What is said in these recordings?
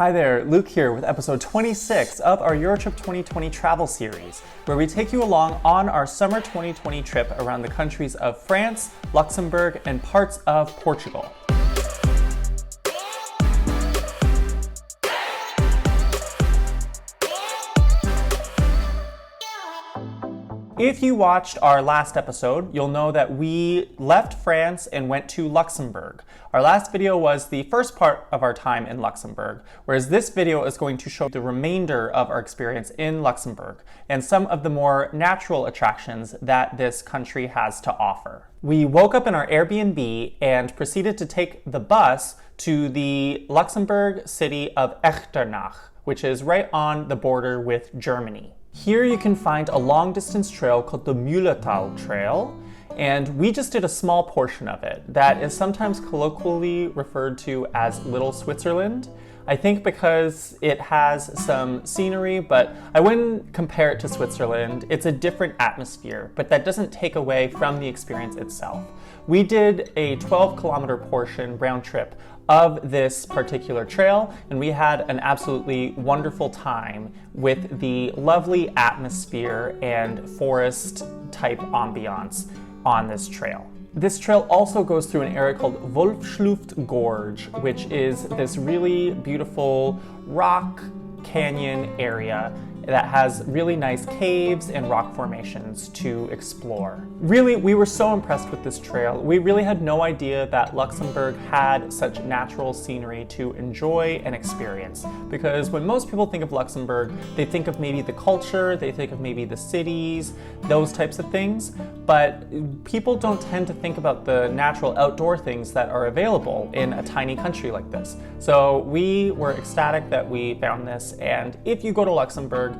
Hi there, Luke here with episode 26 of our Eurotrip 2020 travel series, where we take you along on our summer 2020 trip around the countries of France, Luxembourg, and parts of Portugal. If you watched our last episode, you'll know that we left France and went to Luxembourg. Our last video was the first part of our time in Luxembourg, whereas this video is going to show the remainder of our experience in Luxembourg and some of the more natural attractions that this country has to offer. We woke up in our Airbnb and proceeded to take the bus to the Luxembourg city of Echternach, which is right on the border with Germany. Here you can find a long-distance trail called the Mullerthal Trail, and we just did a small portion of it that is sometimes colloquially referred to as Little Switzerland. I think because it has some scenery, but I wouldn't compare it to Switzerland. It's a different atmosphere, but that doesn't take away from the experience itself. We did a 12-kilometer portion round trip of this particular trail, and we had an absolutely wonderful time with the lovely atmosphere and forest type ambiance on this trail. This trail also goes through an area called Wollefsschluft Gorge, which is this really beautiful rock canyon area that has really nice caves and rock formations to explore. Really, we were so impressed with this trail. We really had no idea that Luxembourg had such natural scenery to enjoy and experience. Because when most people think of Luxembourg, they think of maybe the culture, they think of maybe the cities, those types of things. But people don't tend to think about the natural outdoor things that are available in a tiny country like this. So we were ecstatic that we found this, and if you go to Luxembourg,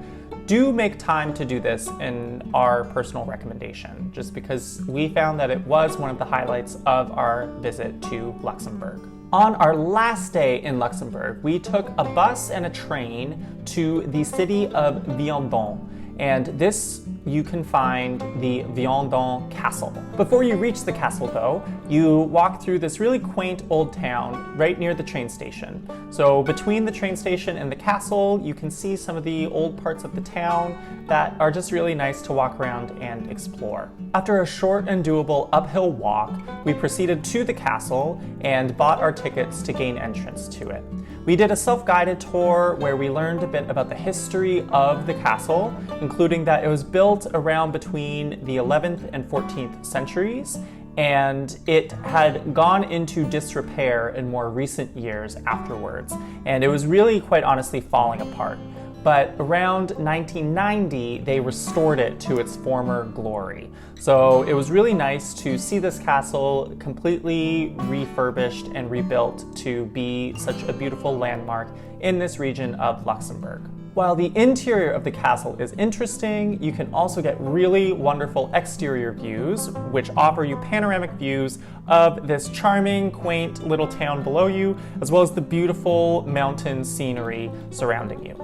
do make time to do this in our personal recommendation, just because we found that it was one of the highlights of our visit to Luxembourg. On our last day in Luxembourg, we took a bus and a train to the city of Vianden, and this you can find the Vianden Castle. Before you reach the castle though, you walk through this really quaint old town right near the train station. So between the train station and the castle, you can see some of the old parts of the town that are just really nice to walk around and explore. After a short and doable uphill walk, we proceeded to the castle and bought our tickets to gain entrance to it. We did a self-guided tour where we learned a bit about the history of the castle, including that it was built around between the 11th and 14th centuries, and it had gone into disrepair in more recent years afterwards, and it was really quite honestly falling apart. But around 1990, they restored it to its former glory. So it was really nice to see this castle completely refurbished and rebuilt to be such a beautiful landmark in this region of Luxembourg. While the interior of the castle is interesting, you can also get really wonderful exterior views, which offer you panoramic views of this charming, quaint little town below you, as well as the beautiful mountain scenery surrounding you.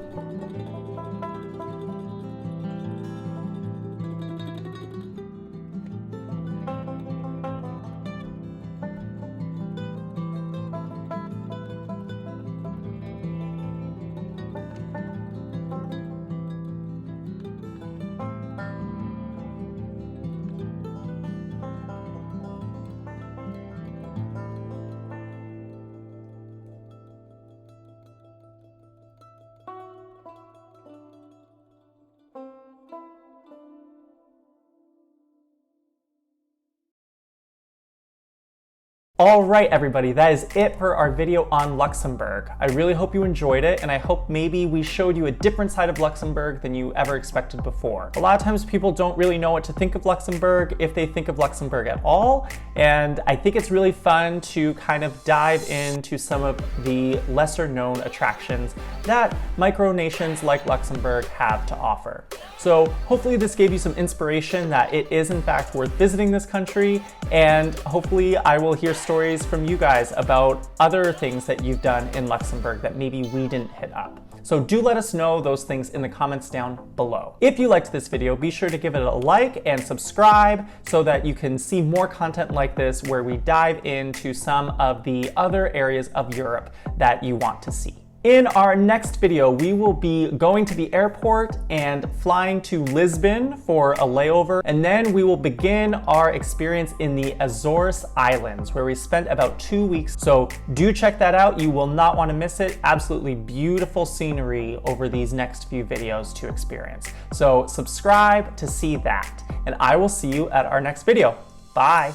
All right, everybody, that is it for our video on Luxembourg. I really hope you enjoyed it, and I hope maybe we showed you a different side of Luxembourg than you ever expected before. A lot of times people don't really know what to think of Luxembourg, if they think of Luxembourg at all, and I think it's really fun to kind of dive into some of the lesser known attractions that micronations like Luxembourg have to offer. So hopefully this gave you some inspiration that it is in fact worth visiting this country, and hopefully I will hear stories from you guys about other things that you've done in Luxembourg that maybe we didn't hit up. So do let us know those things in the comments down below. If you liked this video, be sure to give it a like and subscribe so that you can see more content like this where we dive into some of the other areas of Europe that you want to see. In our next video, we will be going to the airport and flying to Lisbon for a layover, and then we will begin our experience in the Azores Islands, where we spent about 2 weeks. So do check that out. You will not want to miss it. Absolutely beautiful scenery over these next few videos to experience. So subscribe to see that, and I will see you at our next video. Bye.